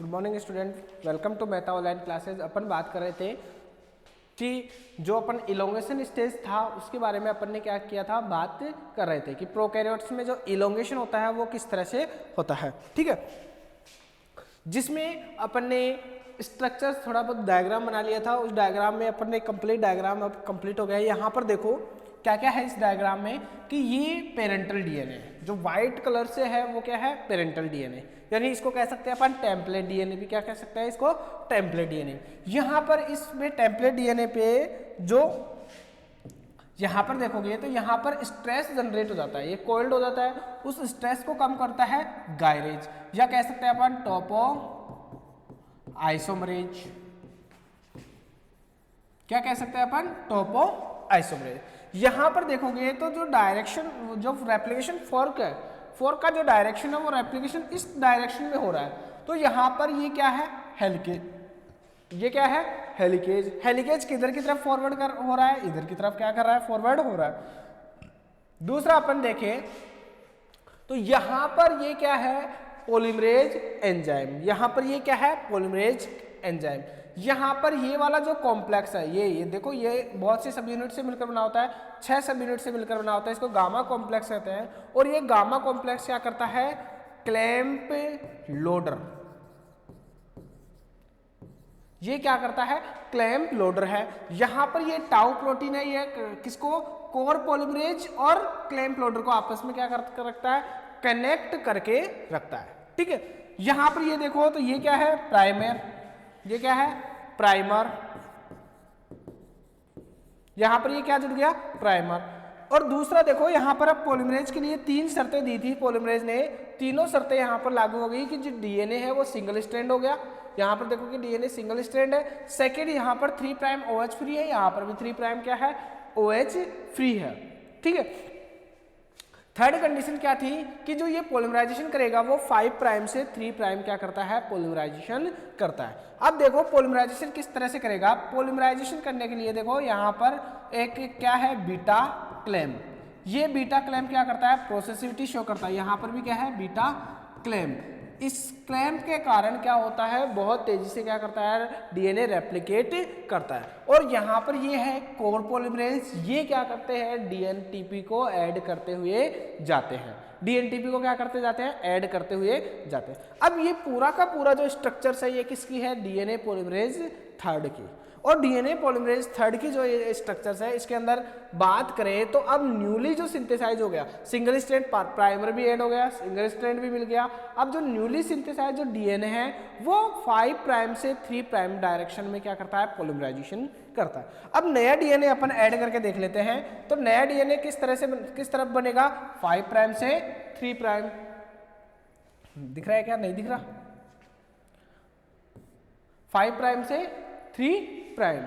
Good morning student, welcome to Mehta online classes. अपन बात कर रहे थे कि जो अपन इलोंगेशन स्टेज था उसके बारे में अपन ने क्या किया था, बात कर रहे थे कि प्रोकैरियोट्स में जो इलोंगेशन होता है वो किस तरह से होता है। ठीक है, जिसमें अपन ने स्ट्रक्चर थोड़ा बहुत डायग्राम बना लिया था। उस डायग्राम में अपन ने कंप्लीट डायग्राम अब कंप्लीट हो गया है। यहाँ पर देखो क्या क्या है इस डायग्राम में कि ये पेरेंटल डीएनए, जो व्हाइट कलर से है वो क्या है, पेरेंटल डीएनए, यानी इसको कह सकते हैं अपन टेम्पलेट डीएनए भी क्या कह सकते हैं, इसको टेम्पलेट डीएनए। यहाँ पर इसमें टेम्पलेट डीएनए पे जो यहाँ पर देखोगे तो यहाँ पर स्ट्रेस जनरेट हो जाता है, ये कोल्ड हो जाता है, उस स्ट्रेस को कम करता है गायरेज, या कह सकते हैं अपन टोपो आइसोमरेज। क्या कह सकते हैं अपन, टोपो आइसोमरेज। यहां पर देखोगे तो जो डायरेक्शन, जो रेप्लिकेशन फोर्क है, फोर्क का जो डायरेक्शन है वो रेप्लिकेशन इस डायरेक्शन में हो रहा है। तो यहां पर ये क्या है, हेलिकेज। ये क्या है, हेलिकेज। हेलिकेज किधर की तरफ फॉरवर्ड हो रहा है, इधर की तरफ क्या कर रहा है, फॉरवर्ड हो रहा है। दूसरा अपन देखें तो यहां पर ये क्या है, पॉलीमरेज एंजाइम। यहां पर ये क्या है, पॉलीमरेज एंजाइम। यहां पर ये वाला जो कॉम्प्लेक्स है, ये देखो, ये बहुत से सब यूनिट से मिलकर बना होता है, 6 सब यूनिट से मिलकर बना होता है, इसको गामा कॉम्प्लेक्स कहते हैं। और ये गामा कॉम्प्लेक्स क्या करता है, क्लैंप लोडर। ये क्या करता है, क्लैंप लोडर है। यहां पर ये टाउ प्रोटीन है, ये किसको, कोर पॉलीमरेज और क्लैंप लोडर को आपस में क्या कर रखता है, कनेक्ट करके रखता है। ठीक है, यहां पर ये देखो तो ये क्या है, प्राइमर। ये क्या है, प्राइमर। यहां पर ये क्या जुड़ गया, प्राइमर। और दूसरा देखो यहां पर अब पॉलीमरेज के लिए 3 शर्तें दी थी पॉलीमरेज ने, तीनों शर्तें यहां पर लागू हो गई कि जो डीएनए है वो सिंगल स्ट्रैंड हो गया। यहां पर देखो कि डीएनए सिंगल स्ट्रैंड है। सेकेंड, यहां पर 3 प्राइम OH फ्री है, यहां पर भी 3 प्राइम क्या है, OH फ्री है। ठीक है, थर्ड कंडीशन क्या थी कि जो ये पॉलीमराइजेशन करेगा वो 5 प्राइम से 3 प्राइम क्या करता है, पॉलीमराइजेशन करता है। अब देखो पॉलीमराइजेशन किस तरह से करेगा। पॉलीमराइजेशन करने के लिए देखो यहाँ पर एक क्या है, बीटा क्लेम। ये बीटा क्लेम क्या करता है, प्रोसेसिविटी शो करता है। यहाँ पर भी क्या है, बीटा क्लेम। इस क्लैंप के कारण क्या होता है, बहुत तेजी से क्या करता है, डीएनए रेप्लिकेट करता है। और यहाँ पर ये है कोर पॉलीमरेज, ये क्या करते हैं, डीएनटीपी को ऐड करते हुए जाते हैं। डीएनटीपी को क्या करते जाते हैं, ऐड करते हुए जाते हैं। अब ये पूरा का पूरा जो स्ट्रक्चर है ये किसकी है, डीएनए पॉलीमरेज थर्ड की। और डीएनए पॉलीमरेज थर्ड की जो ये स्ट्रक्चर्स है इसके अंदर बात करें तो अब न्यूली जो सिंथेसाइज हो गया, सिंगल स्ट्रैंड प्राइमर भी ऐड हो गया, सिंगल स्ट्रैंड भी मिल गया। अब जो न्यूली सिंथेसाइज जो डीएनए है वो 5 प्राइम से 3 प्राइम डायरेक्शन में क्या करता है, पॉलीमराइजेशन करता है। अब नया डीएनए अपन ऐड करके देख लेते हैं। तो नया डीएनए किस तरह से, किस तरफ बनेगा, 5 प्राइम से 3 प्राइम। दिख रहा है क्या, नहीं दिख रहा, 5 प्राइम से 3 प्राइम।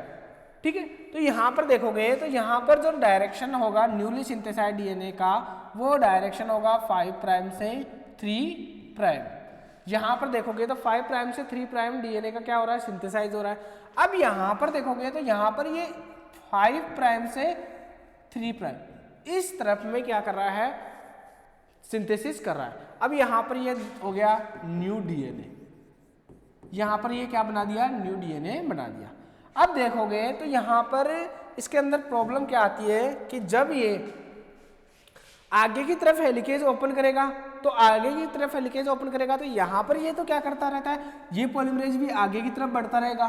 ठीक है, तो यहां पर देखोगे तो यहां पर जो डायरेक्शन होगा न्यूली सिंथेसाइज्ड डीएनए का, वो डायरेक्शन होगा 5 प्राइम से 3 प्राइम। यहां पर देखोगे तो 5 प्राइम से 3 प्राइम डीएनए का क्या हो रहा है, सिंथेसाइज हो रहा है। अब यहां पर देखोगे तो यहां पर ये 5 प्राइम से 3 प्राइम इस तरफ में क्या कर रहा है, सिंथेसिस कर रहा है। अब यहां पर ये हो गया न्यू डीएनए, यहां पर ये क्या बना दिया, न्यू डीएनए बना दिया। अब देखोगे तो यहां पर इसके अंदर प्रॉब्लम क्या आती है कि जब ये आगे की तरफ हेलिकेज ओपन करेगा, तो आगे की तरफ हेलिकेज ओपन करेगा तो यहां पर ये तो क्या करता रहता है, ये पॉलीमरेज भी आगे की तरफ बढ़ता रहेगा।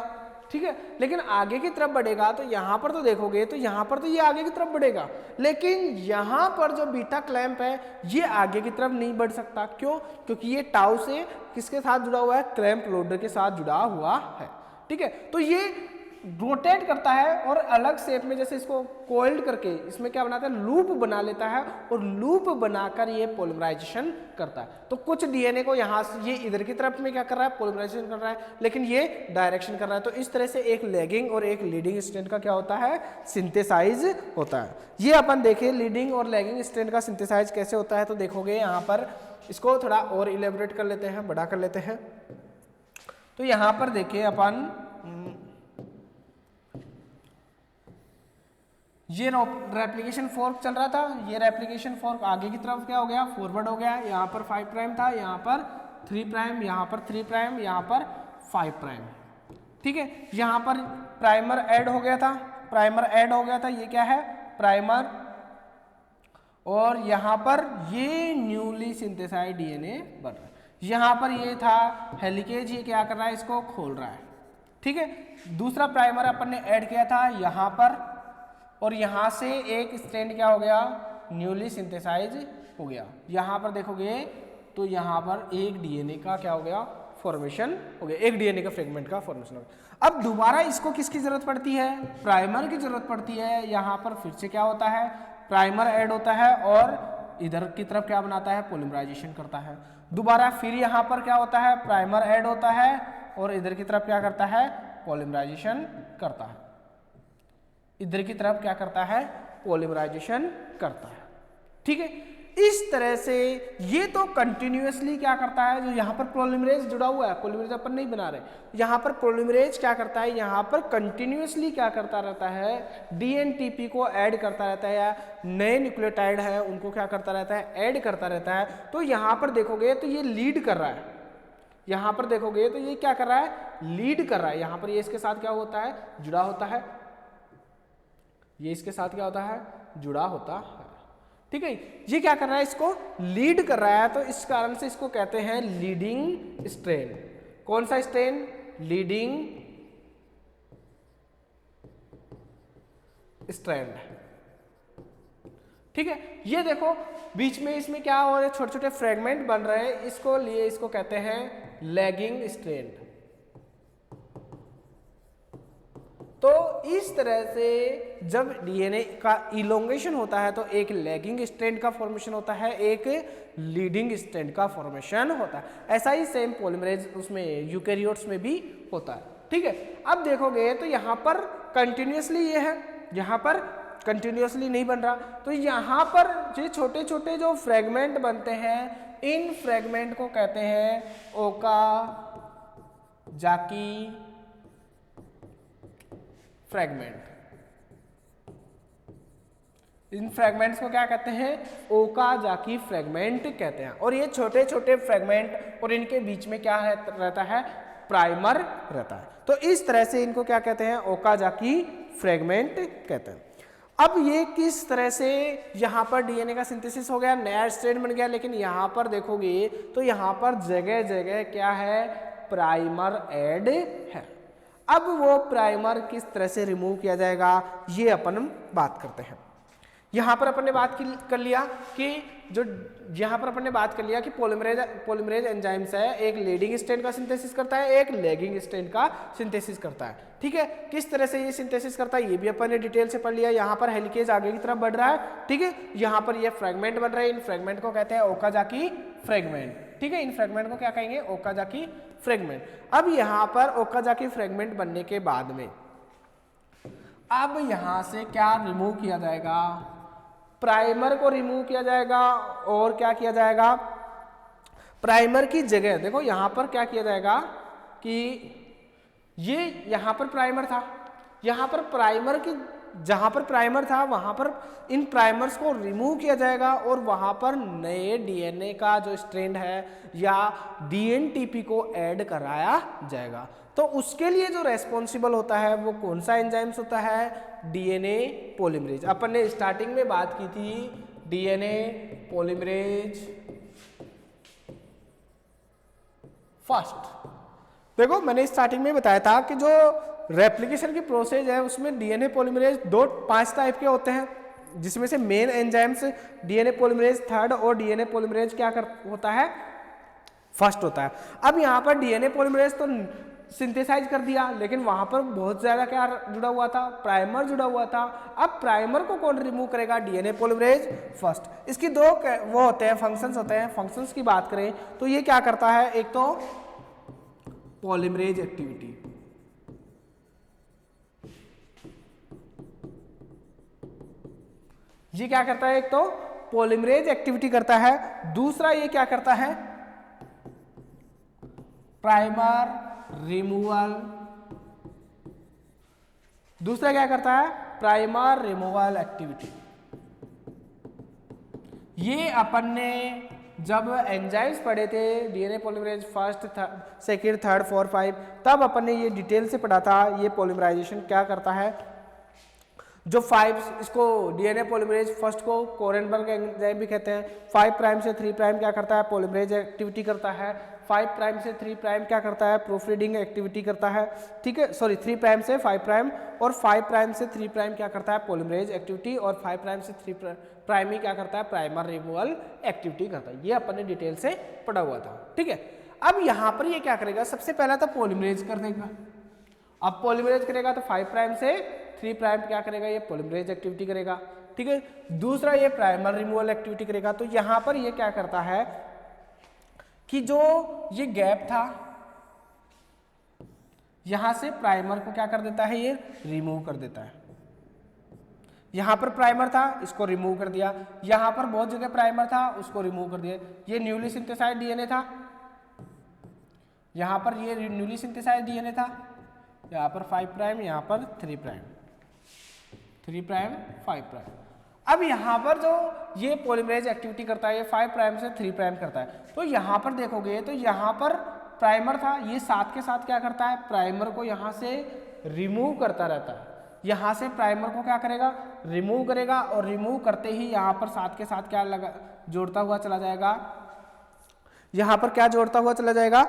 ठीक है, लेकिन आगे की तरफ बढ़ेगा तो यहां पर तो देखोगे तो यहां पर तो ये आगे की तरफ बढ़ेगा, लेकिन यहां पर जो बीटा क्लैंप है ये आगे की तरफ नहीं बढ़ सकता। क्यों, क्योंकि ये टाउ से किसके साथ जुड़ा हुआ है, क्लैंप लोडर के साथ जुड़ा हुआ है। ठीक है, तो ये रोटेट करता है और अलग शेप में, जैसे इसको कोल्ड करके इसमें क्या बनाता है, लूप बना लेता है, और लूप बनाकर ये पॉलीमराइजेशन करता है। तो कुछ डीएनए को यहाँ से ये इधर की तरफ में क्या कर रहा है, पॉलीमराइजेशन कर रहा है, लेकिन ये डायरेक्शन कर रहा है। तो इस तरह से एक लैगिंग और एक लीडिंग स्ट्रैंड का क्या होता है, सिंथेसाइज होता है। ये अपन देखें लीडिंग और लैगिंग स्ट्रैंड का सिंथेसाइज कैसे होता है। तो देखोगे यहाँ पर इसको थोड़ा और इलेबोरेट कर लेते हैं, बड़ा कर लेते हैं। तो यहाँ पर देखिए अपन ये रेप्लिकेशन फोर्क चल रहा था, ये रेप्लिकेशन फोर्क आगे की तरफ क्या हो गया, फॉरवर्ड हो गया। यहाँ पर 5 प्राइम था, यहाँ पर 3 प्राइम, यहाँ पर 3 प्राइम, यहाँ पर 5 प्राइम। ठीक है, यहाँ पर प्राइमर ऐड हो गया था, प्राइमर ऐड हो गया था, ये क्या है प्राइमर, और यहाँ पर ये न्यूली सिंथेसाइज्ड डीएनए बन रहा है। यहाँ पर ये था हेलिकेज, ये क्या कर रहा है इसको खोल रहा है। ठीक है, दूसरा प्राइमर अपन ने ऐड किया था यहाँ पर, और यहाँ से एक स्ट्रैंड क्या हो गया न्यूली सिंथेसाइज हो गया। यहाँ पर देखोगे तो यहाँ पर एक डीएनए का क्या हो गया फॉर्मेशन हो गया, एक डीएनए का फ्रेगमेंट का फॉर्मेशन हो गया। अब दोबारा इसको किसकी जरूरत पड़ती है, प्राइमर की जरूरत पड़ती है। यहाँ पर फिर से क्या होता है प्राइमर ऐड होता है और इधर की तरफ क्या बनाता है पॉलीमराइजेशन करता है। दोबारा फिर यहाँ पर क्या होता है प्राइमर ऐड होता है और इधर की तरफ क्या करता है पॉलीमराइजेशन करता है, इधर की तरफ क्या करता है पॉलीमराइजेशन करता है। ठीक है, इस तरह से ये तो कंटिन्यूअसली क्या करता है, जो यहाँ पर पॉलीमरेज जुड़ा हुआ है, पॉलीमरेज अपन नहीं बना रहे, यहाँ पर पॉलीमरेज क्या करता है, यहाँ पर कंटिन्यूअसली क्या करता रहता है डीएनटीपी को ऐड करता रहता है, या नए न्यूक्लियोटाइड है उनको क्या करता रहता है ऐड करता रहता है। तो यहाँ पर देखोगे तो ये लीड कर रहा है, यहाँ पर देखोगे तो ये क्या कर रहा है लीड कर रहा है। यहाँ पर ये इसके साथ क्या होता है जुड़ा होता है, ये इसके साथ क्या होता है जुड़ा होता है। ठीक है, ये क्या कर रहा है इसको लीड कर रहा है, तो इस कारण से इसको कहते हैं लीडिंग स्ट्रेन। कौन सा स्ट्रेन लीडिंग स्ट्रैंड। ठीक है, ये देखो बीच में इसमें क्या हो रहा है छोटे छोटे फ्रेगमेंट बन रहे हैं, इसको लिए इसको कहते हैं लैगिंग स्ट्रैंड। तो इस तरह से जब डीएनए का इलोंगेशन होता है तो एक लैगिंग स्ट्रैंड का फॉर्मेशन होता है, एक लीडिंग स्ट्रैंड का फॉर्मेशन होता है। ऐसा ही सेम पॉलीमरेज उसमें यूकैरियोट्स में भी होता है। ठीक है, अब देखोगे तो यहाँ पर कंटिन्यूअसली ये है, यहाँ पर कंटिन्यूअसली नहीं बन रहा, तो यहाँ पर ये छोटे छोटे जो फ्रेगमेंट बनते हैं इन फ्रेगमेंट को कहते हैं ओकाजाकी फ्रेगमेंट। इन फ्रेगमेंट्स को क्या कहते हैं ओकाजाकी फ्रेगमेंट कहते हैं। और ये छोटे छोटे फ्रेगमेंट और इनके बीच में क्या रहता है प्राइमर रहता है। तो इस तरह से इनको क्या कहते हैं ओकाजाकी फ्रेगमेंट कहते हैं। अब ये किस तरह से यहाँ पर डीएनए का सिंथेसिस हो गया, नया स्ट्रैंड बन गया, लेकिन यहाँ पर देखोगे तो यहाँ पर जगह जगह क्या है प्राइमर ऐड है। अब वो प्राइमर किस तरह से रिमूव किया जाएगा ये अपन बात करते हैं। यहाँ पर अपन ने बात कर लिया कि जो यहाँ पर अपन ने बात कर लिया कि पॉलीमरेज एंजाइम्स है, एक लीडिंग स्ट्रैंड का सिंथेसिस करता है, एक लैगिंग स्ट्रैंड का सिंथेसिस करता है। ठीक है, किस तरह से ये सिंथेसिस करता है ये भी अपन ने डिटेल से पढ़ लिया। यहाँ पर हेलिकेज आगे की तरफ बढ़ रहा है। ठीक है, यहाँ पर ये फ्रेगमेंट बन रहे हैं, इन फ्रेगमेंट को कहते हैं ओकाजाकी फ्रेगमेंट। ठीक है, इन फ्रेगमेंट को क्या कहेंगे ओकाजाकी फ्रेगमेंट। अब यहाँ पर ओकाजाकी फ्रेगमेंट बनने के बाद में अब यहाँ से क्या रिमूव किया जाएगा प्राइमर को रिमूव किया जाएगा, और क्या किया जाएगा प्राइमर की जगह देखो यहाँ पर क्या किया जाएगा कि ये यहाँ पर प्राइमर था, यहाँ पर प्राइमर की जहाँ पर प्राइमर था वहाँ पर इन प्राइमर्स को रिमूव किया जाएगा और वहाँ पर नए डीएनए का जो स्ट्रैंड है या डीएनटीपी को ऐड कराया जाएगा। तो उसके लिए जो रेस्पॉन्सिबल होता है वो कौन सा एंजाइम्स होता है डीएनए पॉलीमरेज। अपन ने स्टार्टिंग में बात की थी डीएनए पॉलीमरेज फर्स्ट। देखो मैंने स्टार्टिंग में बताया था कि जो रेप्लिकेशन की प्रोसेस है उसमें डीएनए पॉलीमरेज 5 टाइप के होते हैं, जिसमें से main enzymes DNA polymerase third और डीएनए पॉलीमरेज क्या होता है फर्स्ट होता है। अब यहाँ पर डीएनए पॉलीमरेज तो सिंथेसाइज कर दिया, लेकिन वहां पर बहुत ज्यादा क्या जुड़ा हुआ था प्राइमर जुड़ा हुआ था। अब प्राइमर को कौन रिमूव करेगा डीएनए पॉलीमरेज फर्स्ट। इसकी दो वो होते हैं फंक्शंस होते हैं। फंक्शंस की बात करें तो ये क्या करता है, एक तो पॉलीमरेज एक्टिविटी, ये क्या करता है एक तो पॉलीमरेज एक्टिविटी करता है, दूसरा ये क्या करता है प्राइमर रिमूवल, दूसरा क्या करता है प्राइमर रिमूवल एक्टिविटी। ये अपन ने जब एंजाइम्स पढ़े थे DNA polymerase first, second, third, four, 5, तब अपन ने ये डिटेल से पढ़ा था ये पॉलीमराइजेशन क्या करता है। जो 5 इसको डीएनए पॉलीमरेज फर्स्ट को कोरेनबर्ग एंजाइम भी कहते हैं। 5 प्राइम से 3 प्राइम क्या करता है, पॉलीमरेज एक्टिविटी करता है। 5 प्राइम से 3 प्राइम क्या करता है, प्रूफ रीडिंग एक्टिविटी करता है, ठीक है। सॉरी 3 प्राइम से 5 प्राइम और 5 प्राइम से 3 प्राइम क्या करता है, पॉलीमरेज एक्टिविटी, और 5 प्राइम से 3 प्राइम ही क्या करता है, प्राइमर रिमूवल एक्टिविटी करता है। ये अपन ने डिटेल से पढ़ा हुआ था, ठीक है। अब यहाँ पर ये क्या करेगा, सबसे पहला तो पॉलीमरेज कर देगा। अब पॉलीमरेज करेगा तो 5 प्राइम से 3 प्राइम क्या करेगा, ये पॉलीमरेज एक्टिविटी करेगा, ठीक है। दूसरा ये प्राइमर रिमूवल एक्टिविटी करेगा। तो यहाँ पर ये क्या करता है कि जो ये गैप था यहां से प्राइमर को क्या कर देता है, ये रिमूव कर देता है। यहां पर प्राइमर था, इसको रिमूव कर दिया। यहां पर बहुत जगह प्राइमर था, उसको रिमूव कर दिया। ये न्यूली सिंथेसाइज्ड डीएनए था, यहां पर ये न्यूली सिंथेसाइज्ड डीएनए था, यहां पर 5 प्राइम, यहां पर 3 प्राइम, 3 प्राइम 5 प्राइम। अब यहाँ पर जो ये पॉलीमरेज एक्टिविटी करता है, ये 5 प्राइम से 3 प्राइम करता है। तो यहाँ पर देखोगे तो यहाँ पर प्राइमर था, ये साथ के साथ क्या करता है, प्राइमर को यहाँ से रिमूव करता रहता है। यहाँ से प्राइमर को क्या करेगा, रिमूव करेगा, और रिमूव करते ही यहाँ पर साथ के साथ क्या लगा, जोड़ता हुआ चला जाएगा। यहाँ पर क्या जोड़ता हुआ चला जाएगा,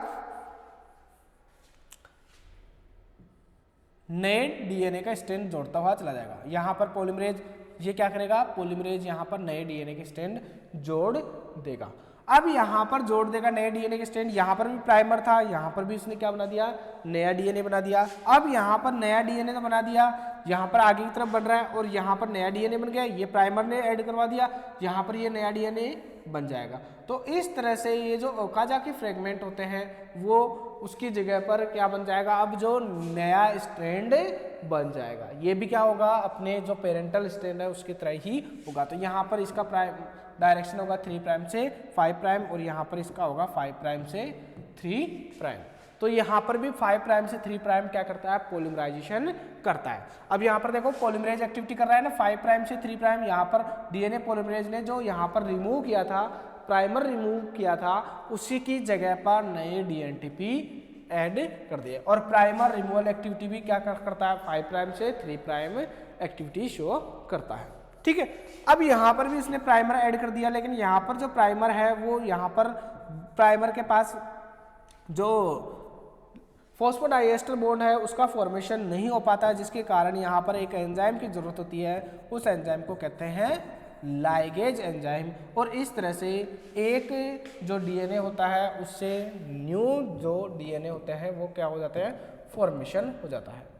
नए डीएनए का स्ट्रैंड जोड़ता हुआ चला जाएगा। यहाँ पर पॉलीमरेज ये क्या करेगा, पॉलीमरेज यहाँ पर नए डीएनए के स्ट्रैंड जोड़ देगा। अब यहाँ पर जोड़ देगा नए डीएनए के स्ट्रैंड। यहाँ पर भी प्राइमर था, यहाँ पर भी उसने क्या बना दिया, नया डीएनए बना दिया। अब यहाँ पर नया डीएनए तो बना दिया, यहाँ पर आगे की तरफ बढ़ रहा है, और यहाँ पर नया डीएनए बन गया, ये प्राइमर ने ऐड करवा दिया, यहाँ पर ये नया डीएनए बन जाएगा। तो इस तरह से ये जो ओकाजाकी फ्रेगमेंट होते हैं वो उसकी जगह पर क्या बन जाएगा, अब जो नया स्ट्रैंड बन जाएगा। ये भी क्या होगा, अपने जो पेरेंटल स्ट्रैंड है उसकी तरह ही होगा। तो यहाँ पर इसका डायरेक्शन होगा 3 प्राइम से 5 प्राइम, और यहाँ पर इसका होगा 5 प्राइम से 3 प्राइम। तो यहाँ पर भी 5 प्राइम से 3 प्राइम क्या करता है, पॉलीमराइजेशन करता है। अब यहाँ पर देखो पॉलीमरेज एक्टिविटी कर रहा है ना, 5 प्राइम से 3 प्राइम। यहाँ पर डीएनए पॉलीमरेज ने जो यहाँ पर रिमूव किया था, प्राइमर रिमूव किया था, उसी की जगह पर नए डीएनटीपी ऐड कर दिए। और प्राइमर रिमूवल एक्टिविटी भी क्या करता है, 5 प्राइम से 3 प्राइम एक्टिविटी शो करता है, ठीक है। अब यहाँ पर भी इसने प्राइमर ऐड कर दिया, लेकिन यहाँ पर जो प्राइमर है वो यहाँ पर प्राइमर के पास जो फॉस्फोडाइएस्टर बॉन्ड है उसका फॉर्मेशन नहीं हो पाता है, जिसके कारण यहाँ पर एक एंजाइम की जरूरत होती है। उस एंजाइम को कहते हैं लाइगेज एंजाइम। और इस तरह से एक जो डीएनए होता है उससे न्यू जो डीएनए होते हैं वो क्या हो जाते हैं, फॉर्मेशन हो जाता है।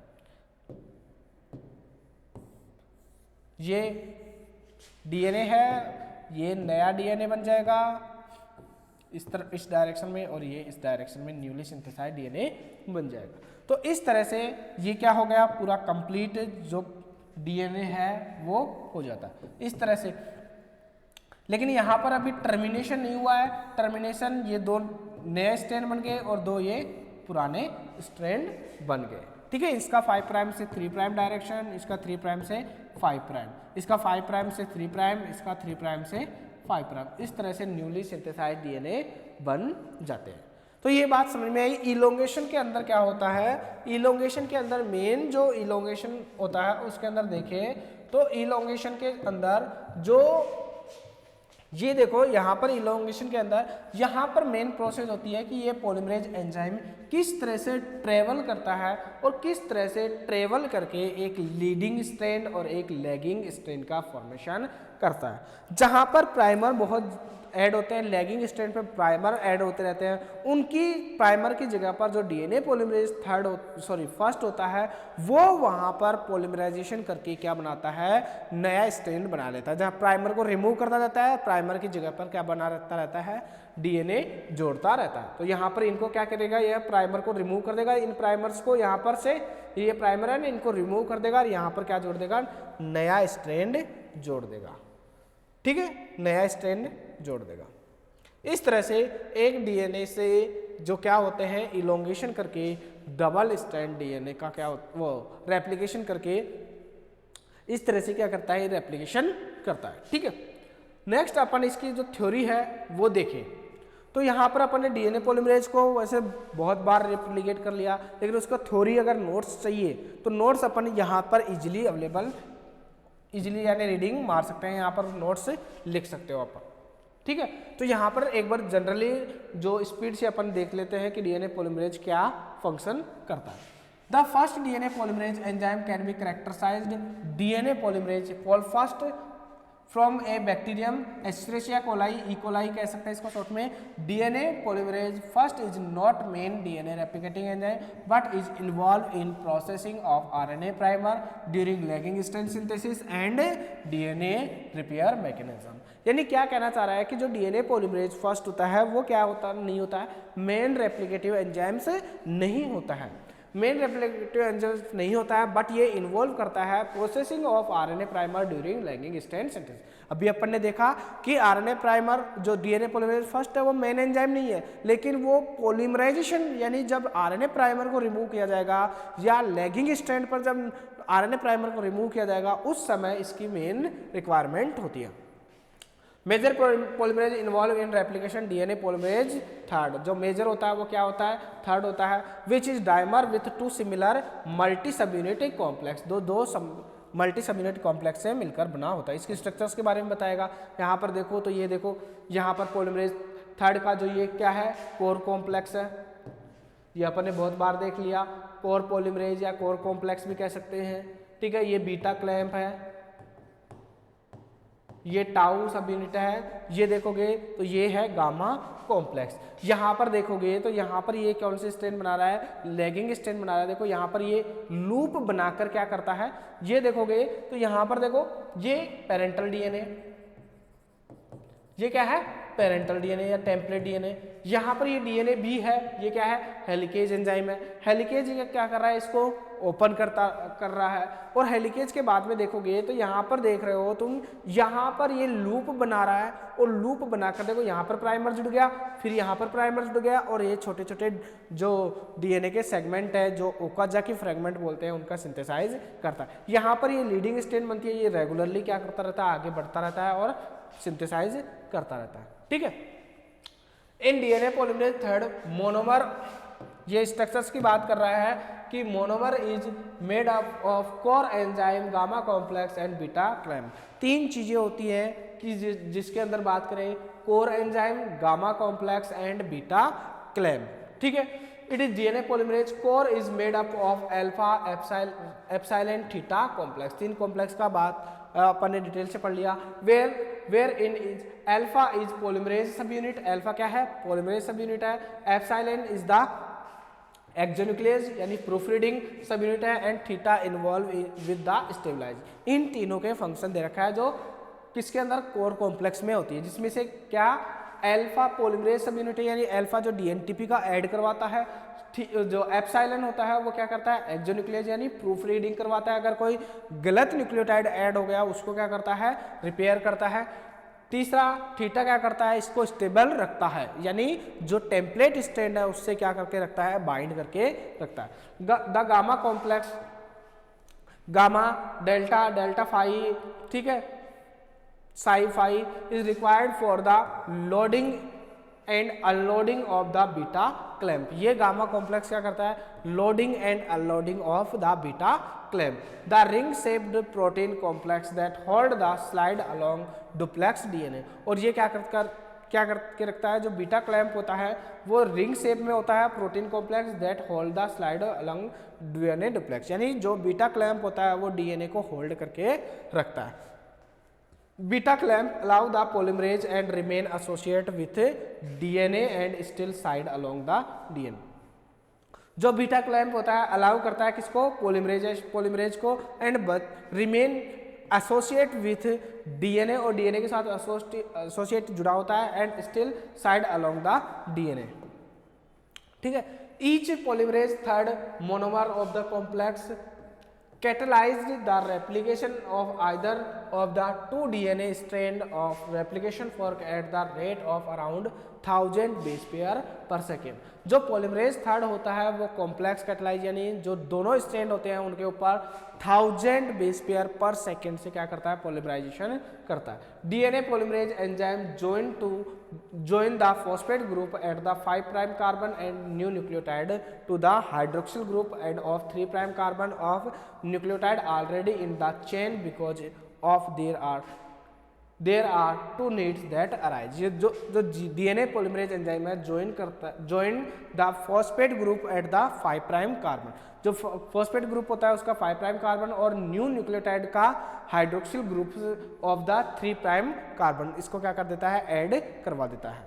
ये डीएनए है, ये नया डीएनए बन जाएगा इस तरह, इस डायरेक्शन में, और ये इस डायरेक्शन में न्यूली सिंथेसाइज्ड डीएनए बन जाएगा। तो इस तरह से ये क्या हो गया, पूरा कंप्लीट जो डीएनए है वो हो जाता है इस तरह से। लेकिन यहाँ पर अभी टर्मिनेशन नहीं हुआ है। टर्मिनेशन, ये 2 नए स्ट्रैंड बन गए और 2 ये पुराने स्ट्रैंड बन गए, ठीक है। इसका 5 प्राइम से 3 प्राइम डायरेक्शन, इसका 3 प्राइम से 5 प्राइम, इसका 5 प्राइम से 3 प्राइम, इसका 3 प्राइम से 5 प्राइम। इस तरह से न्यूली सिंथेसाइज्ड डीएनए बन जाते हैं। तो ये बात समझ में आई। इलोंगेशन के अंदर क्या होता है, इलोंगेशन के अंदर मेन जो इलोंगेशन होता है उसके अंदर देखें तो इलोंगेशन के अंदर जो ये देखो यहाँ पर इलोंगेशन के अंदर यहाँ पर मेन प्रोसेस होती है कि ये पॉलीमरेज एंजाइम किस तरह से ट्रेवल करता है और किस तरह से ट्रेवल करके एक लीडिंग स्ट्रैंड और एक लैगिंग स्ट्रैंड का फॉर्मेशन करता है। जहाँ पर प्राइमर बहुत ऐड होते हैं, लैगिंग स्ट्रैंड पे प्राइमर ऐड होते रहते हैं, उनकी प्राइमर की जगह पर जो डीएनए पॉलीमरेज फर्स्ट होता है वो वहाँ पर पॉलीमराइजेशन करके क्या बनाता है, नया स्ट्रैंड बना लेता है। जहाँ प्राइमर को रिमूव करता जाता है, प्राइमर की जगह पर क्या बना रहता है, डीएनए जोड़ता रहता है। तो यहाँ पर इनको क्या करेगा, यह प्राइमर को रिमूव कर देगा, इन प्राइमर्स को यहाँ पर से, ये प्राइमर है इनको रिमूव कर देगा और यहाँ पर क्या जोड़ देगा, नया स्ट्रैंड जोड़ देगा, ठीक है, नया स्ट्रैंड जोड़ देगा। इस तरह से एक डीएनए से जो क्या होते हैं, इलोंगेशन करके डबल स्ट्रैंड डीएनए का क्या वो रेप्लिकेशन करके इस तरह से क्या करता है, रेप्लिकेशन करता है, ठीक है। नेक्स्ट अपन इसकी जो थ्योरी है वो देखें। तो यहाँ पर अपन ने डीएनए पॉलीमरेज को वैसे बहुत बार रेप्लिकेट कर लिया, लेकिन उसका थ्योरी अगर नोट्स चाहिए तो नोट्स अपन यहाँ पर इजीली अवेलेबल, इजीली यानी रीडिंग मार सकते हैं, यहाँ पर नोट्स लिख सकते हो आप, ठीक है। तो यहाँ पर एक बार जनरली जो स्पीड से अपन देख लेते हैं कि डीएनए पॉलीमरेज क्या फंक्शन करता है। The first DNA polymerase enzyme can be characterised DNA polymerase first from a bacterium Escherichia coli, E coli कह सकते हैं इसको शॉर्ट में। DNA polymerase first is not main DNA replicating enzyme but is involve in processing of RNA primer during lagging strand synthesis and DNA repair mechanism. यानी क्या कहना चाह रहा है कि जो डीएनए पॉलीमरेज फर्स्ट होता है वो क्या होता नहीं होता है, मेन रेप्लिकेटिव एंजाइम्स नहीं होता है, मेन रेप्लिकेटिव एंजाइम्स नहीं होता है, बट ये इन्वॉल्व करता है processing of RNA primer during lagging strand synthesis. अभी अपन ने देखा कि आरएनए प्राइमर जो डीएनए पॉलीमरेज फर्स्ट है वो मेन एंजाइम नहीं है, लेकिन वो पॉलीमराइजेशन यानी जब आरएनए प्राइमर को रिमूव किया जाएगा या लैगिंग स्ट्रैंड पर जब आरएनए प्राइमर को रिमूव किया जाएगा उस समय इसकी मेन रिक्वायरमेंट होती है। Major polymerase involve in replication DNA polymerase third, जो मेजर होता है वो क्या होता है, थर्ड होता है, which is dimer with two similar multi sub unit complex, दो मल्टी सब यूनिट कॉम्प्लेक्स से मिलकर बना होता है। इसके स्ट्रक्चर्स के बारे में बताएगा। यहाँ पर देखो तो ये देखो यहाँ पर पॉलीमरेज थर्ड का जो ये क्या है, कोर कॉम्प्लेक्स है, ये अपन ने बहुत बार देख लिया, कोर पॉलीमरेज या कोर कॉम्प्लेक्स भी कह सकते हैं, ठीक है। ये बीटा क्लैंप है, ये टाउ सब यूनिट है, ये देखोगे तो ये है गामा कॉम्प्लेक्स। यहाँ पर देखोगे तो यहाँ पर ये कौन से स्ट्रैंड बना रहा है, लैगिंग स्ट्रैंड बना रहा है। देखो यहाँ पर ये लूप बनाकर क्या करता है, ये देखोगे तो यहाँ पर देखो ये पेरेंटल डीएनए, ये क्या है पेरेंटल डीएनए या टेम्पलेट डीएनए। यहाँ पर ये डीएनए भी है, ये क्या है हेलिकेज एंजाइम है। हेलिकेज क्या कर रहा है, इसको ओपन कर रहा है। और हेलिकेज के बाद में देखोगे तो यहाँ पर देख रहे हो तुम, यहाँ पर ये लूप बना रहा है और लूप बनाकर देखो यहाँ पर प्राइमर जुड़ गया, फिर यहाँ पर प्राइमर जुड़ गया और ये छोटे छोटे जो डीएनए के सेगमेंट है जो ओकाजाकी फ्रेगमेंट बोलते हैं उनका सिंथेसाइज करता है। यहाँ पर ये लीडिंग स्ट्रैंड बनती है, ये रेगुलरली क्या करता रहता है, आगे बढ़ता रहता है और सिंथेसाइज करता रहता है, ठीक है। In DNA polymerase third monomer, ये स्ट्रक्चर्स की बात कर रहा है कि monomer is made up of core enzyme gamma complex and beta clamp. तीन चीजें होती हैं कि जिसके अंदर बात करें, core enzyme, gamma complex and beta clamp, ठीक है। It is DNA polymerase core is made up of alpha epsilon theta complex. तीन कॉम्प्लेक्स का बात अपन ने डिटेल से पढ़ लिया। Where in is alpha is polymerase sub unit, alpha क्या है पॉलीमरेज सब यूनिट है, एप्सिलॉन इज द एक्सोन्यूक्लियस यानी प्रूफरीडिंग सब यूनिट है and theta involve with the stabilize. इन तीनों के फंक्शन दे रखा है जो किसके अंदर कोर कॉम्प्लेक्स में होती है, जिसमें से क्या अल्फा पॉलीमरेज सब यूनिट है यानी अल्फा जो डीएनटीपी का ऐड करवाता है, जो एप्सिलॉन होता है वो क्या करता है एक्सोन्यूक्लियस यानी प्रूफ रीडिंग करवाता है। अगर कोई गलत न्यूक्लियोटाइड ऐड हो गया उसको क्या करता है रिपेयर करता है। तीसरा थीटा क्या करता है, इसको स्टेबल रखता है यानी जो टेम्पलेट स्ट्रैंड है उससे क्या करके रखता है, बाइंड करके रखता है। The gamma complex gamma delta delta phi, ठीक है, psi phi is required for the loading and unloading of the beta clamp. ये गामा कॉम्प्लेक्स क्या करता है, loading and unloading of the beta clamp. The ring shaped protein complex that hold the slide along duplex DNA. और ये क्या करके रखता है, जो बीटा क्लैम्प होता है वो रिंग शेप में होता है, protein complex that hold the slide along DNA duplex, यानी जो बीटा क्लैम्प होता है वो डीएनए को होल्ड करके रखता है। Beta clamp allow the polymerase and remain associated with DNA and still side along the DNA। जो बीटा क्लैम्प होता है अलाउ करता है किसको, पॉलीमरेज को, and remain associate with DNA और डीएनए के साथ एसोसिएट जुड़ा होता है and still side along the DNA, ठीक है। Each polymerase third monomer of the complex catalyzed the replication of either of the two DNA strand of replication fork at the rate of around 1000 base pair पर second. जो polymerase third होता है वो complex catalyse यानी जो दोनों strand होते हैं उनके ऊपर 1000 बेस पेयर पर सेकेंड से क्या करता है, पॉलीमराइजेशन करता है। DNA polymerase enzyme join the phosphate group at the 5 prime carbon and new nucleotide to the hydroxyl group and of 3 prime carbon of nucleotide already in the chain because of there are two needs that arise। ये जो DNA polymerase enzyme है join the phosphate group at the 5 prime carbon, जो phosphate group होता है उसका 5 prime carbon और new nucleotide का hydroxyl group of the 3 prime carbon, इसको क्या कर देता है, ऐड करवा देता है।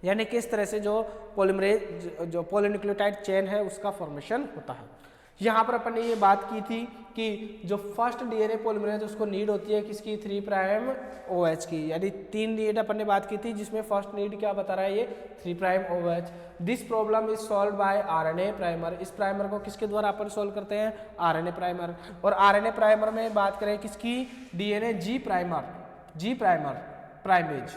यानी किस तरह से जो पॉलीन्यूक्लियोटाइड चेन है उसका फॉर्मेशन होता है। यहाँ पर अपन ने ये बात की थी कि जो फर्स्ट डीएनए पॉलीमरेज उसको नीड होती है किसकी, 3 प्राइम OH की, यानी 3 नीड अपन ने बात की थी जिसमें फर्स्ट नीड क्या बता रहा है, ये 3 prime OH। This problem is solve by RNA primer. इस प्राइमर को किसके द्वारा अपन सॉल्व करते हैं, आरएनए प्राइमर। और आरएनए प्राइमर में बात करें किसकी, डीएनए जी प्राइमर प्राइमेज।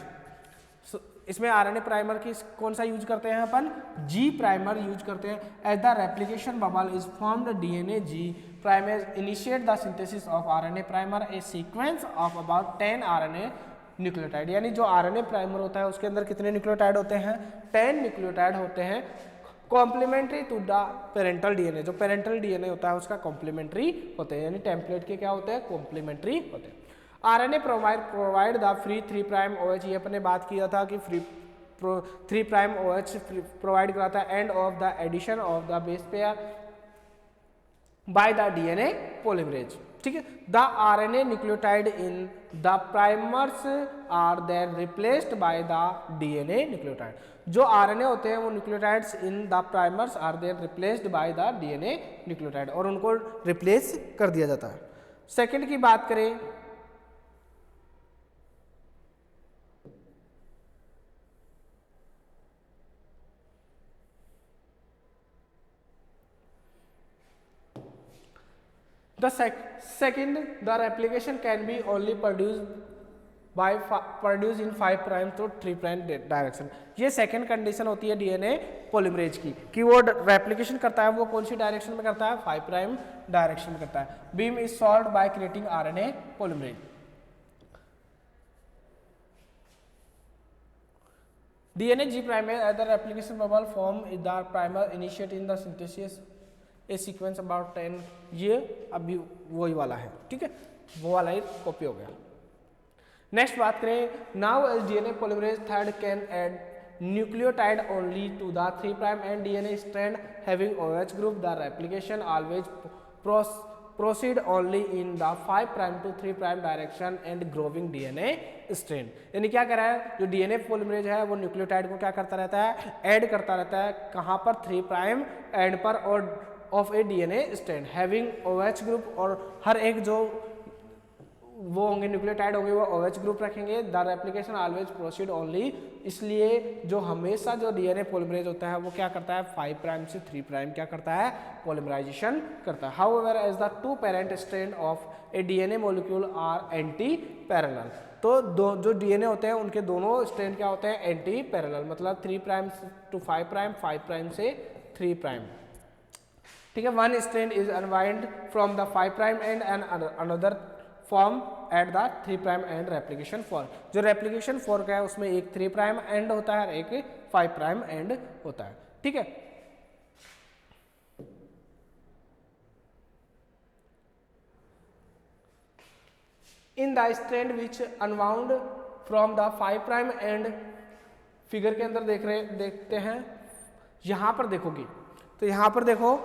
इसमें आरएनए प्राइमर की कौन सा यूज करते हैं अपन, जी प्राइमर यूज करते हैं। As the replication bubble is formed DNA G primase initiate the synthesis of RNA primer a sequence of about 10 RNA nucleotide. यानी जो आरएनए प्राइमर होता है उसके अंदर कितने न्यूक्लियोटाइड होते हैं, 10 न्यूक्लियोटाइड होते हैं, complementary to the parental DNA. जो पेरेंटल डीएनए होता है उसका कॉम्प्लीमेंट्री होते हैं, यानी टेम्पलेट के क्या होते हैं, कॉम्प्लीमेंट्री होते हैं। RNA provide the free 3 prime OH, ये अपने बात किया था कि फ्री 3 प्राइम OH प्रोवाइड कराता है end of the addition of the base pair by the DNA polymerase. ठीक है, the RNA nucleotide in the primers are then replaced by the DNA nucleotide. जो आरएनए होते हैं वो nucleotides in the primers are then replaced by the DNA nucleotide, और उनको replace कर दिया जाता है। सेकेंड की बात करें, the second the replication can be only produced in 5 prime to 3 prime direction. ये सेकंड कंडीशन होती है डीएनए पॉलीमरेज की कि वो रेप्लिकेशन करता है, वो कौन सी डायरेक्शन में करता है, 5 प्राइम डायरेक्शन में करता है। Beam is solved by creating RNA polymerase. DNA G primase at the replication bubble form is the primer initiate in the synthesis a sequence about 10। ये अभी वही वाला है, ठीक है, वो वाला ही कॉपी हो गया। नेक्स्ट बात करें, now as DNA polymerase third can add nucleotide only to the 3 prime end DNA strand having OH group, the replication always proceed only in the 5 prime to 3 prime direction and growing DNA strand। यानी क्या कर रहा है, जो DNA polymerase है वो nucleotide को क्या करता रहता है, ऐड करता रहता है, कहाँ पर, 3 प्राइम एंड पर, और of a DNA strand having OH group, और हर एक जो वो होंगे न्यूक्लियोटाइड होंगे वो OH ग्रुप रखेंगे। The replication always proceed only, इसलिए जो हमेशा जो डीएनए पॉलीमरेज होता है वो क्या करता है, 5 प्राइम से 3 प्राइम क्या करता है, पॉलीमराइजेशन करता है। However as the 2 parent strand of a DNA molecule are anti parallel, तो जो डीएनए होते हैं उनके दोनों स्ट्रैंड क्या होते हैं, एंटी पैरेलल, मतलब 3 प्राइम टू 5 प्राइम, 5 प्राइम से 3 प्राइम। ठीक है, one strand is unwind from the 5 prime and and another form at the 3 prime and replication form. जो रेप्लिकेशन फॉर्म का है उसमें एक 3 प्राइम एंड होता है और एक 5 प्राइम एंड होता है। ठीक है, इन the strand which unwound from the 5 prime and, figure के अंदर देखते हैं, यहां पर देखोगे तो यहां पर देखो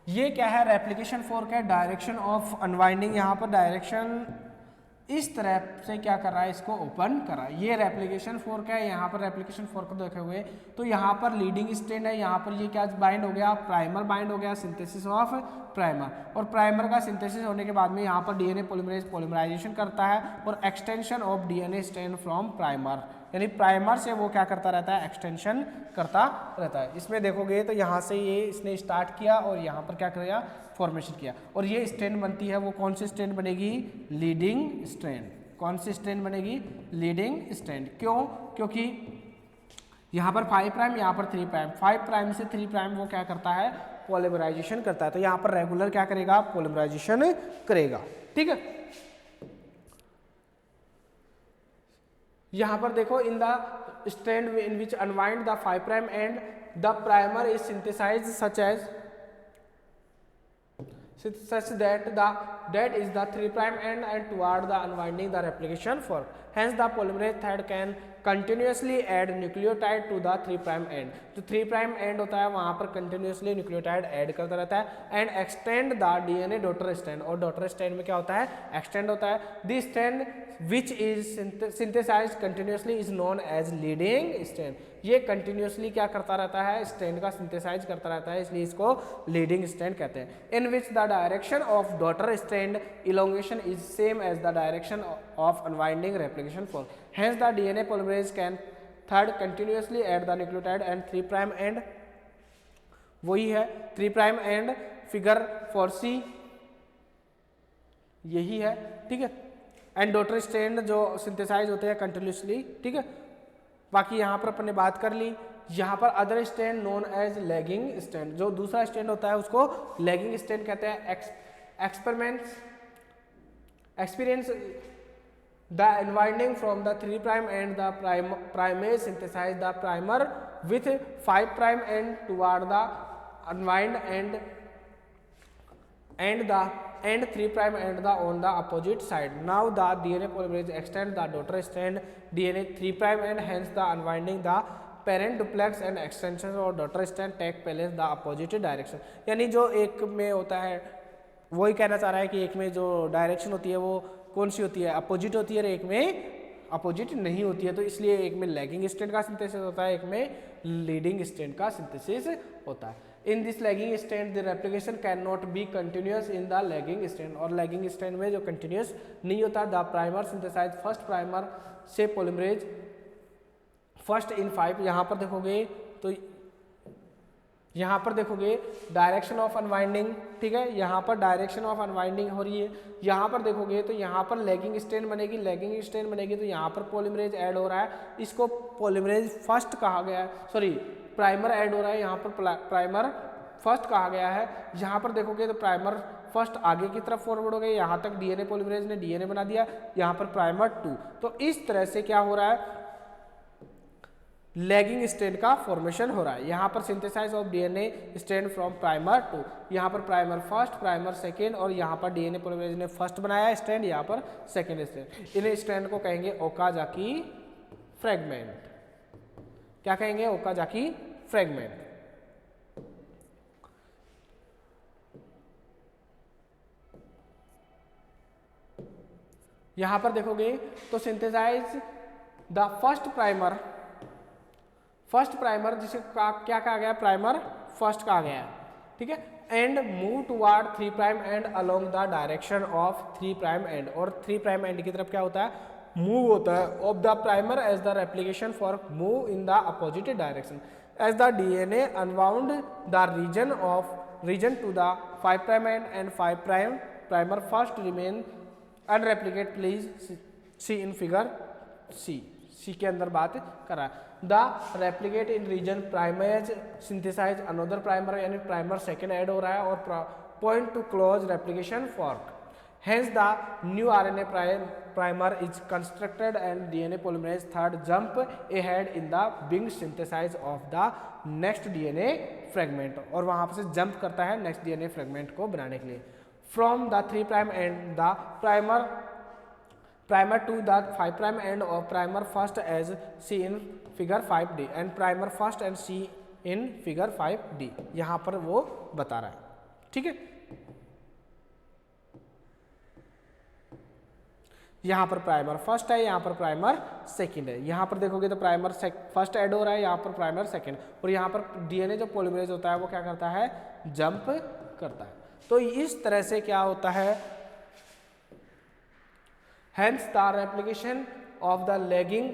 ये क्या है, रेप्लिकेशन फोर्क है, डायरेक्शन ऑफ अनवाइंडिंग, यहाँ पर डायरेक्शन इस तरह से क्या कर रहा है, इसको ओपन कर रहा है। ये रेप्लिकेशन फोर्क है, यहाँ पर रेप्लिकेशन फोर्क देखे हुए, तो यहाँ पर लीडिंग स्ट्रैंड है, यहाँ पर ये क्या बाइंड हो गया, प्राइमर बाइंड हो गया, सिंथेसिस ऑफ प्राइमर, और प्राइमर का सिंथेसिस होने के बाद में यहाँ पर डीएनए पॉलीमरेज पॉलीमराइजेशन करता है और extension of DNA strand from primer, यानी प्राइमर से वो क्या करता रहता है, एक्सटेंशन करता रहता है। इसमें देखोगे तो यहाँ से ये इसने स्टार्ट किया और यहाँ पर क्या किया, फॉर्मेशन किया, और ये स्ट्रैंड बनती है, वो कौन सी स्ट्रैंड बनेगी, लीडिंग स्ट्रैंड। कौन सी स्ट्रैंड बनेगी, लीडिंग स्ट्रैंड। क्यों, क्योंकि यहाँ पर 5 प्राइम, यहाँ पर 3 प्राइम, 5 प्राइम से 3 प्राइम वो क्या करता है, पॉलीमराइजेशन करता है। तो यहाँ पर रेगुलर क्या करेगा, पॉलीमराइजेशन करेगा। ठीक है, यहाँ पर देखो in the strand in which unwind the 5 prime end the primer is synthesised such that that is the 3 prime end and toward the unwinding the replication fork. Hence the polymerase thread can continuously add nucleotide to the 3 prime end. जो 3 prime end होता है वहाँ पर continuously nucleotide add करता रहता है and extend the DNA daughter strand, और daughter strand में क्या होता है, extend होता है। This strand which is synthesized continuously is known as leading strand. ये कंटिन्यूसली क्या करता रहता है, स्ट्रैंड का सिंथेसाइज करता रहता है, इसलिए इसको लीडिंग स्ट्रैंड कहते हैं। In which the direction of daughter strand elongation is same as the direction of unwinding replication fork. Hence the DNA polymerase can third continuously at the nucleotide end 3 prime end, वही है 3 prime and figure 4C यही है। ठीक है, and daughter strand जो synthesise होते हैं continuously. ठीक है, बाकी यहाँ पर अपन ने बात कर ली। यहाँ पर other strand known as lagging strand, जो दूसरा स्ट्रैंड होता है उसको लैगिंग स्ट्रैंड कहते हैं। Experience the unwinding from the 3 prime end the primase synthesise the primer with 5 prime and toward the unwind and the and 3 prime and the on the opposite side. Now the DNA polymerase extend the daughter strand DNA 3 prime and hence the unwinding the parent duplex and extension और daughter strand take place the opposite direction. यानी जो एक में होता है वही कहना चाह रहा है कि एक में जो डायरेक्शन होती है वो कौन सी होती है, अपोजिट होती है, और एक में अपोजिट नहीं होती है। तो इसलिए एक में लैगिंग स्ट्रैंड का सिंथेसिस होता है, एक में लीडिंग स्ट्रैंड का सिंथेसिस होता है। In this lagging strand the replication can not be continuous in the lagging strand, और लैगिंग स्ट्रैंड में जो कंटिन्यूअस नहीं होता। The primer synthesise first primer से पॉलीमरेज फर्स्ट इन 5। यहाँ पर देखोगे तो यहाँ पर देखोगे डायरेक्शन ऑफ अनवाइंडिंग। ठीक है, यहाँ पर डायरेक्शन ऑफ अनवाइंडिंग हो रही है। यहाँ पर देखोगे तो यहाँ पर लैगिंग स्ट्रैंड बनेगी, लैगिंग स्ट्रैंड बनेगी तो यहाँ पर पॉलीमरेज ऐड हो रहा है, इसको पॉलीमरेज फर्स्ट कहा गया है, सॉरी प्राइमर ऐड हो रहा है, यहाँ पर प्राइमर फर्स्ट कहा गया है। यहाँ पर देखोगे तो प्राइमर फर्स्ट आगे की तरफ फॉरवर्ड हो गए, यहाँ तक डीएनए पॉलीमरेज ने डीएनए बना दिया, यहाँ पर प्राइमर 2। तो इस तरह से क्या हो रहा है, लैगिंग स्ट्रैंड का फॉर्मेशन हो रहा है। यहाँ पर synthesise of DNA strand from primer 2, यहाँ पर प्राइमर फर्स्ट, प्राइमर सेकेंड, और यहाँ पर डीएनए पॉलीमरेज ने फर्स्ट बनाया स्ट्रैंड, यहाँ पर सेकेंड स्ट्रैंड। इन स्ट्रैंड को कहेंगे ओकाजाकी फ्रेगमेंट। क्या कहेंगे, ओकाजाकी फ्रेगमेंट। यहां पर देखोगे तो सिंथेसाइज द फर्स्ट प्राइमर जिसे क्या कहा गया, प्राइमर फर्स्ट कहा गया। ठीक है, and move toward 3 prime and along the direction of 3 prime and, और 3 प्राइम एंड की तरफ क्या होता है, मूव होता है। Of the primer as the replication for move in the opposite direction as the DNA unwound the region to the 5 prime end and 5 prime primer first remain unreplicated. Please see in figure C के अंदर बात कर रहा है। The replicate in region primase synthesise another primer, यानी primer second add हो रहा है और point to close replication fork. Hence the new RNA primer is constructed and DNA polymerase third jump ahead in the being synthesis of the next DNA fragment, और वहाँ से jump करता है next DNA fragment को बनाने के लिए। From the 3 prime end the primer to the 5 prime end of primer first as see in figure 5D and primer first and see in figure 5D, यहाँ पर वो बता रहा है। ठीक है, यहाँ पर प्राइमर फर्स्ट है, यहाँ पर प्राइमर सेकंड है। यहाँ पर देखोगे तो प्राइमर फर्स्ट ऐड हो रहा है, यहाँ पर प्राइमर सेकंड, और यहाँ पर डीएनए जो पॉलीमरेज होता है वो क्या करता है, जंप करता है। तो इस तरह से क्या होता है, hence the replication of the lagging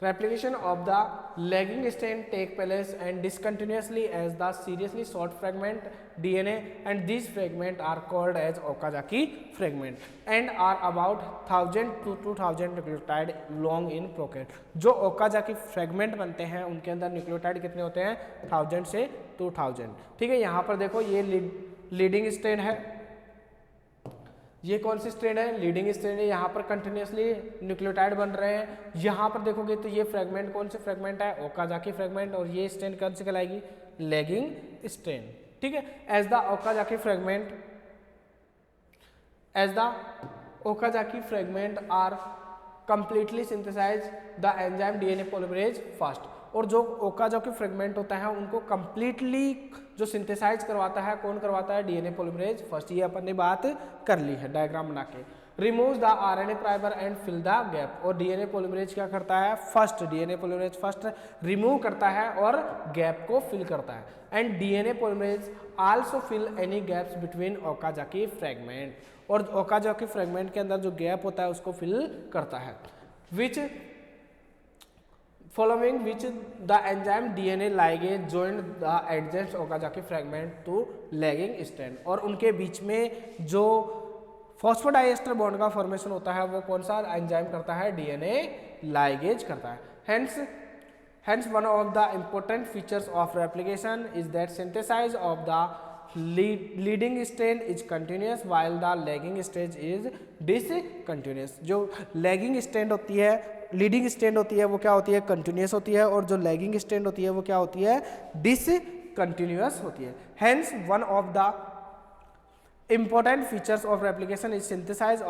Replication of the lagging strand take place and discontinuously as the seriously short fragment DNA, and these fragments are called as Okazaki fragment and are about 1000 to 2000 nucleotide long in prokaryote. जो Okazaki fragment बनते हैं उनके अंदर nucleotide कितने होते हैं? 1000 से 2000. ठीक है, यहाँ पर देखो ये लीडिंग स्ट्रैंड है, ये कौन सी स्ट्रैंड है? लीडिंग स्ट्रैंड है। यहाँ पर कंटिन्यूसली न्यूक्लियोटाइड बन रहे हैं। यहाँ पर देखोगे तो ये फ्रेगमेंट कौन से फ्रेगमेंट है? Okazaki fragment. और ये स्ट्रैंड कौन सी कहलाएगी? Lagging strand. ठीक है, as the Okazaki fragment are completely synthesize the enzyme DNA polymerase fast. और जो ओकाजाकी फ्रेगमेंट होता है उनको कंप्लीटली जो सिंथेसाइज करवाता है, कौन करवाता है? DNA polymerase first. ये अपन ने बात कर ली है डायग्राम बना के। Remove the RNA primer and fill the gap. और डीएनए पॉलीमरेज क्या करता है? First DNA polymerase first remove करता है और गैप को फिल करता है। And DNA polymerase also fill any gaps between Okazaki fragment. और ओकाजाकी फ्रेगमेंट के अंदर जो गैप होता है उसको फिल करता है। विच following which the enzyme DNA ligase joined the adjacent Okazaki fragment to lagging strand। और उनके बीच में जो फॉस्फोडाइएस्टर बॉन्ड का फॉर्मेशन होता है वो कौन सा एंजाइम करता है? डीएनए लाइगेज करता है। Hence one of the important features of replication is that synthesis of the leading strand is continuous while the lagging stage is discontinuous। जो lagging strand होती है, लीडिंग स्ट्रैंड होती है वो क्या होती है? कंटिन्यूस होती है। और जो लैगिंग स्ट्रैंड होती है वो क्या होती है? डिसकंटिन्यूअस होती है। Hence one of the important features of replication is synthesise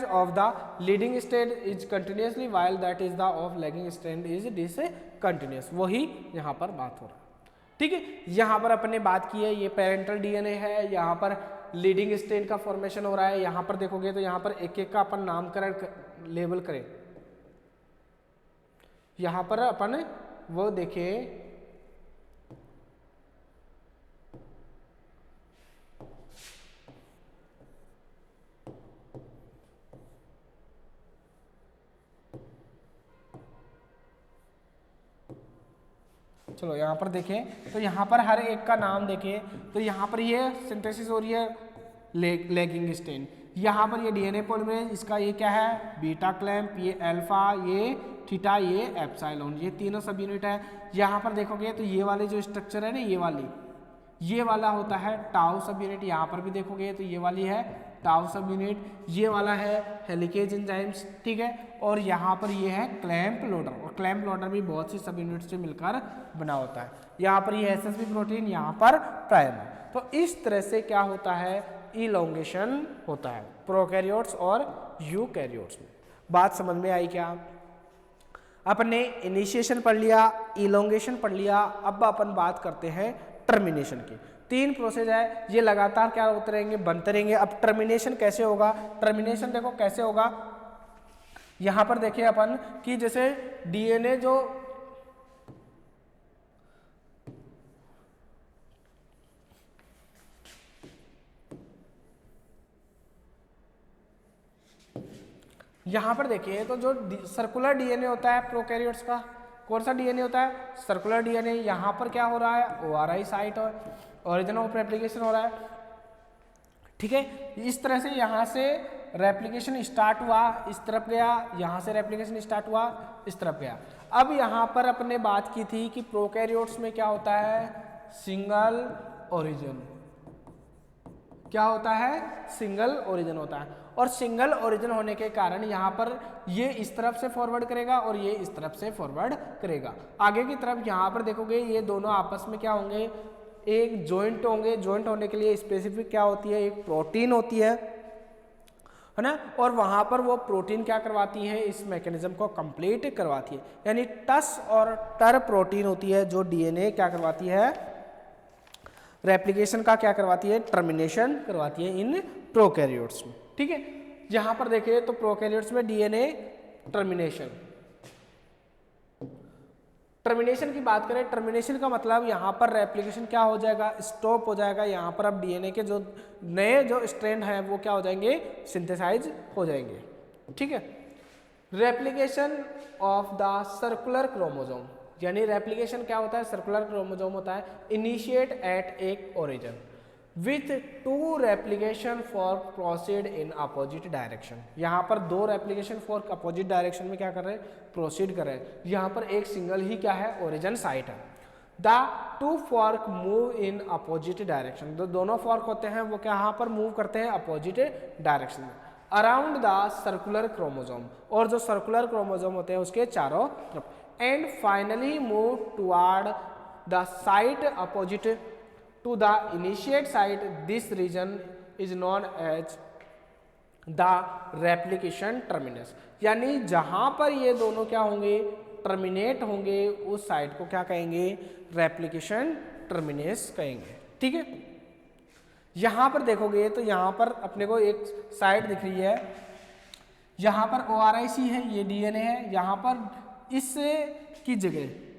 of the leading strand is continuously while that is the of lagging strand is discontinuous। वही यहाँ पर बात हो रहा है। ठीक है, यहाँ पर अपन ने बात की है ये पेरेंटल डीएनए है, यहाँ पर लीडिंग स्ट्रैंड का फॉर्मेशन हो रहा है। यहाँ पर देखोगे तो यहाँ पर एक एक का अपन नामकरण लेबल करें। यहाँ पर अपन वो देखें, चलो यहाँ पर देखें तो यहाँ पर हर एक का नाम देखें तो यहाँ पर ये सिंथेसिस हो रही है लैगिंग स्ट्रैंड। यहाँ पर ये डीएनए पॉलीमरेज, इसका ये क्या है? बीटा क्लैंप, ये अल्फा, ये थीटा, ये एप्सिलॉन, ये तीनों सब यूनिट है। यहाँ पर देखोगे तो ये वाली जो स्ट्रक्चर है ना, ये वाला होता है टाउ सब यूनिट। यहाँ पर भी देखोगे तो ये वाली है टाउ सब यूनिट, ये वाला है हेलिकेज एंजाइम्स। ठीक है, और यहाँ पर ये है क्लैंप लोडर। और क्लैंप लोडर भी बहुत सी सब यूनिट से मिलकर बना होता है। यहाँ पर ये एसएसबी प्रोटीन, यहाँ पर प्राइमर। तो इस तरह से क्या होता है? इलोंगेशन होता है प्रोकैरियोट्स और यूकैरियोट्स में। बात समझ में आई क्या? अपन ने इनिशिएशन पढ़ लिया, इलोंगेशन पढ़ लिया, अब अपन बात करते हैं टर्मिनेशन की। 3 प्रोसेस है, ये लगातार क्या होते रहेंगे? बनते रहेंगे। अब टर्मिनेशन कैसे होगा? टर्मिनेशन देखो कैसे होगा। यहां पर देखिए अपन कि जैसे डीएनए जो यहां पर देखिए तो जो सर्कुलर डीएनए होता है प्रोकैरियोट्स का, कौन सा डीएनए होता है? Circular DNA. यहाँ पर क्या हो रहा है? ओआरआई साइट और ओरिजिन ऑफ रेप्लिकेशन हो रहा है। ठीक है, इस तरह से यहाँ से रेप्लिकेशन स्टार्ट हुआ, इस तरफ गया, यहाँ से रेप्लिकेशन स्टार्ट हुआ, इस तरफ गया। अब यहाँ पर अपने बात की थी कि प्रोकैरियोट्स में क्या होता है? Single origin. क्या होता है? सिंगल ओरिजिन होता है। और सिंगल ओरिजिन होने के कारण यहाँ पर ये इस तरफ से फॉरवर्ड करेगा और ये इस तरफ से फॉरवर्ड करेगा। आगे की तरफ यहाँ पर देखोगे ये दोनों आपस में क्या होंगे? एक जॉइंट होंगे। जॉइंट होने के लिए स्पेसिफिक क्या होती है? एक प्रोटीन होती है ना। और वहाँ पर वो प्रोटीन क्या करवाती है? इस मैकेनिज्म को कंप्लीट करवाती है। यानी टस और टर प्रोटीन होती है जो डीएनए क्या करवाती है? रेप्लिकेशन का क्या करवाती है? टर्मिनेशन करवाती है इन प्रोकैरियोट्स में। ठीक है, यहाँ पर देखिए तो प्रोकैरियोट्स में डीएनए टर्मिनेशन की बात करें, टर्मिनेशन का मतलब यहाँ पर रेप्लिकेशन क्या हो जाएगा? स्टॉप हो जाएगा। यहाँ पर अब डीएनए के जो नए जो स्ट्रैंड हैं वो क्या हो जाएंगे? सिंथेसाइज हो जाएंगे। ठीक है। Replication of the circular chromosome, यानी रेप्लिकेशन क्या होता है, सर्कुलर क्रोमोसोम होता है, इनिशिएट एट एक origin with to replication for proceed in opposite direction. यहाँ पर दो रेप्लिकेशन फॉर अपोजिट डायरेक्शन में क्या कर रहे हैं, प्रोसीड कर रहे हैं। यहाँ पर एक सिंगल ही क्या है, ओरिजिन साइट है। The two fork move in opposite direction, जो दोनों फॉर्क होते हैं वो यहाँ पर मूव करते हैं अपोजिट डायरेक्शन में अराउंड द सर्कुलर क्रोमोसोम, और जो सर्कुलर क्रोमोसोम होते हैं उसके चारों तरफ। And finally move toward the site opposite to the initiate site. This region is known as the replication terminus, यानी जहां पर ये दोनों क्या होंगे, टर्मिनेट होंगे, उस साइट को क्या कहेंगे, रेप्लिकेशन टर्मिनस कहेंगे। ठीक है, यहां पर देखोगे तो यहां पर अपने को एक साइट दिख रही है, यहां पर ORIC है, ये DNA है, यहां पर इस की जगह